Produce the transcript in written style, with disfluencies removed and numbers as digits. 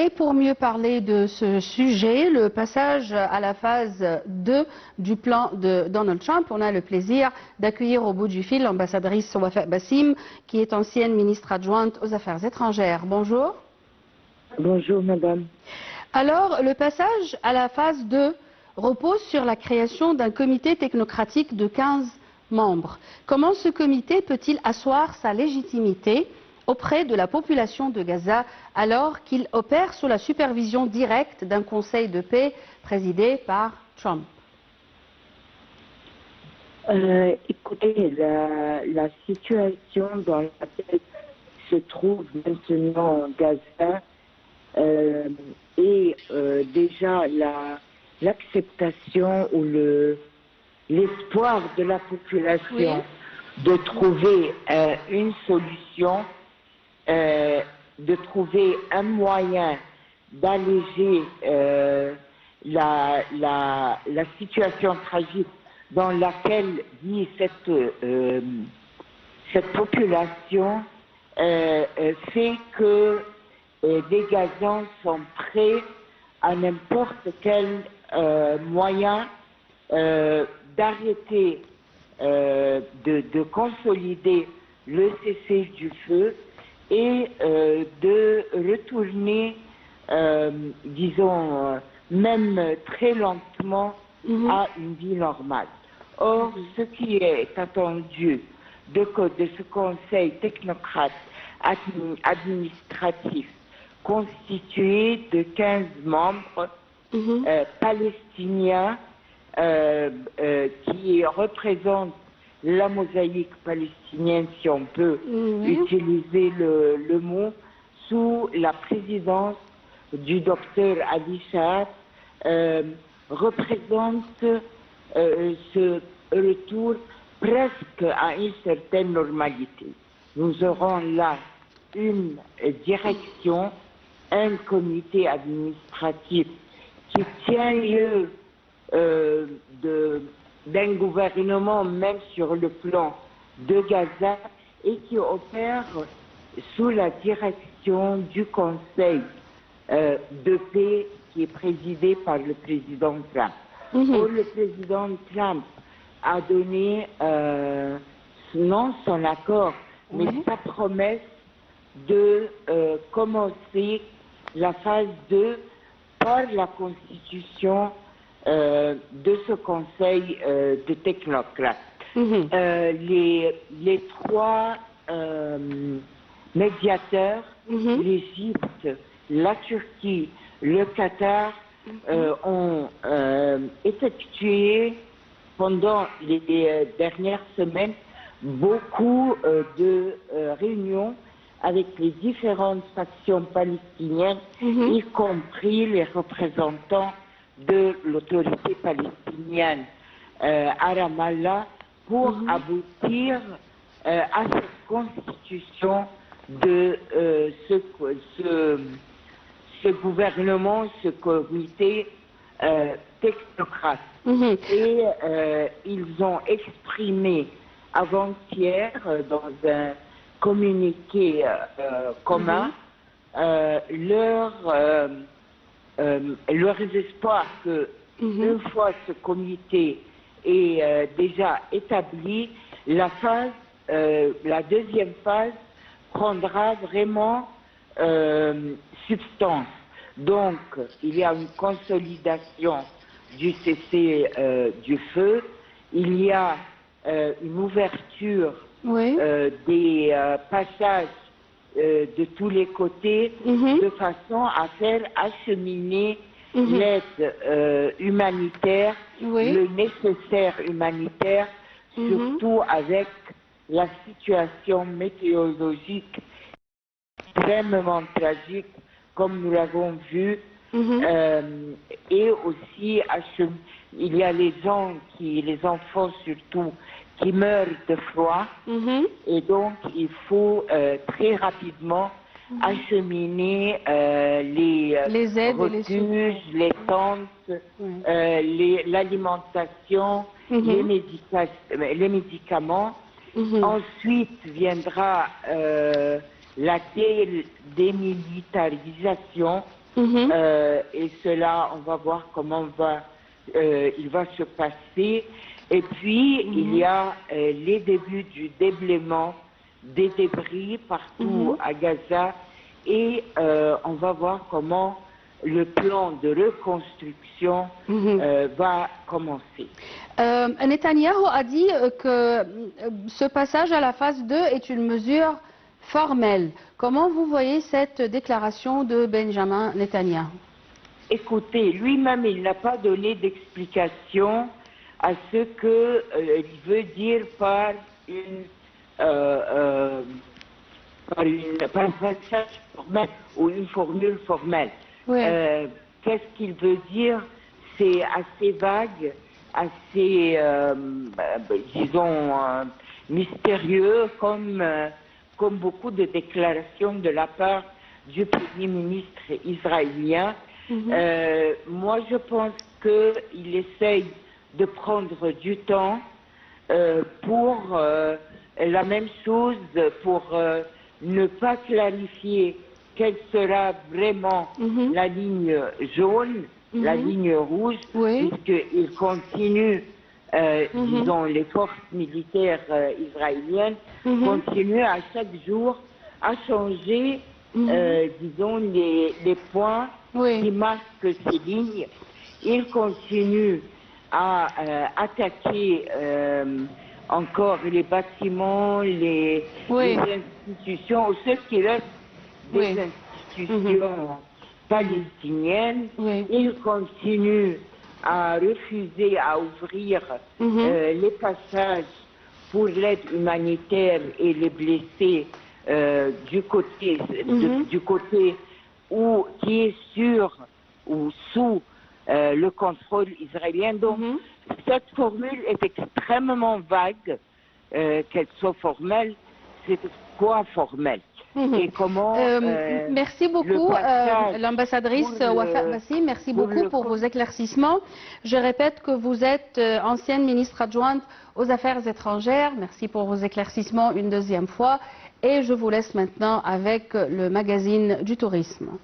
Et pour mieux parler de ce sujet, le passage à la phase 2 du plan de Donald Trump, on a le plaisir d'accueillir au bout du fil l'ambassadrice Wafa Bassim, qui est ancienne ministre adjointe aux Affaires étrangères. Bonjour. Bonjour, madame. Alors, le passage à la phase 2 repose sur la création d'un comité technocratique de 15 membres. Comment ce comité peut-il asseoir sa légitimité auprès de la population de Gaza alors qu'il opère sous la supervision directe d'un conseil de paix présidé par Trump? Écoutez, la situation dans laquelle se trouve maintenant Gaza est déjà l'acceptation ou l'espoir de la population de trouver une solution, de trouver un moyen d'alléger la situation tragique dans laquelle vit cette population, fait que les Gazans sont prêts à n'importe quel moyen d'arrêter, de consolider le cessez-du-feu et de retourner, disons, même très lentement à une vie normale. Or, ce qui est attendu de ce conseil technocrate administratif constitué de 15 membres palestiniens qui représentent la mosaïque palestinienne, si on peut utiliser le mot, sous la présidence du docteur Adi Shahar, représente ce retour presque à une certaine normalité. Nous aurons là une direction, un comité administratif qui tient lieu d'un gouvernement même sur le plan de Gaza et qui opère sous la direction du Conseil de paix qui est présidé par le président Trump. Or, le président Trump a donné non son accord, mais sa promesse de commencer la phase 2 par la constitution de ce conseil de technocrates. Les trois médiateurs, l'Égypte, la Turquie, le Qatar, ont effectué pendant les dernières semaines beaucoup de réunions avec les différentes factions palestiniennes, y compris les représentants de l'autorité palestinienne à Ramallah, pour aboutir à cette constitution de ce gouvernement, ce comité technocrate. Et ils ont exprimé avant-hier dans un communiqué commun leur espoir que une fois ce comité est déjà établi, la deuxième phase prendra vraiment substance. Donc, il y a une consolidation du cessez-du-feu, il y a une ouverture des passages de tous les côtés, de façon à faire acheminer l'aide humanitaire, le nécessaire humanitaire, surtout avec la situation météorologique extrêmement tragique, comme nous l'avons vu, et aussi il y a les enfants surtout, qui meurent de froid, et donc il faut très rapidement acheminer les aides, refuges, les tentes, l'alimentation, les médicaments. Ensuite viendra la démilitarisation. Et cela, on va voir comment il va se passer. Et puis, il y a les débuts du déblaiement des débris partout à Gaza. Et on va voir comment le plan de reconstruction va commencer. Netanyahou a dit que ce passage à la phase 2 est une mesure formelle. Comment vous voyez cette déclaration de Benjamin Netanyahou? Écoutez, lui-même, il n'a pas donné d'explication à ce qu'il veut dire par un passage formel ou une formule formelle. Oui. Qu'est-ce qu'il veut dire? C'est assez vague, assez, disons, mystérieux, comme beaucoup de déclarations de la part du Premier ministre israélien. Moi, je pense qu'il essaye de prendre du temps pour la même chose, pour ne pas clarifier quelle sera vraiment la ligne jaune, la ligne rouge, puisqu'il continue, disons, les forces militaires israéliennes continuent à chaque jour à changer, disons, les points qui marquent ces lignes. Il continue à attaquer encore les bâtiments, les institutions, ou ce qui reste des institutions palestiniennes. Il continue à refuser à ouvrir les passages pour l'aide humanitaire et les blessés du côté qui est sur ou sous le contrôle israélien. Donc, cette formule est extrêmement vague, qu'elle soit formelle. C'est quoi formel? Et comment merci beaucoup, l'ambassadrice Wafa Bassi, merci beaucoup pour vos éclaircissements. Je répète que vous êtes ancienne ministre adjointe aux Affaires étrangères. Merci pour vos éclaircissements une deuxième fois. Et je vous laisse maintenant avec le magazine du tourisme.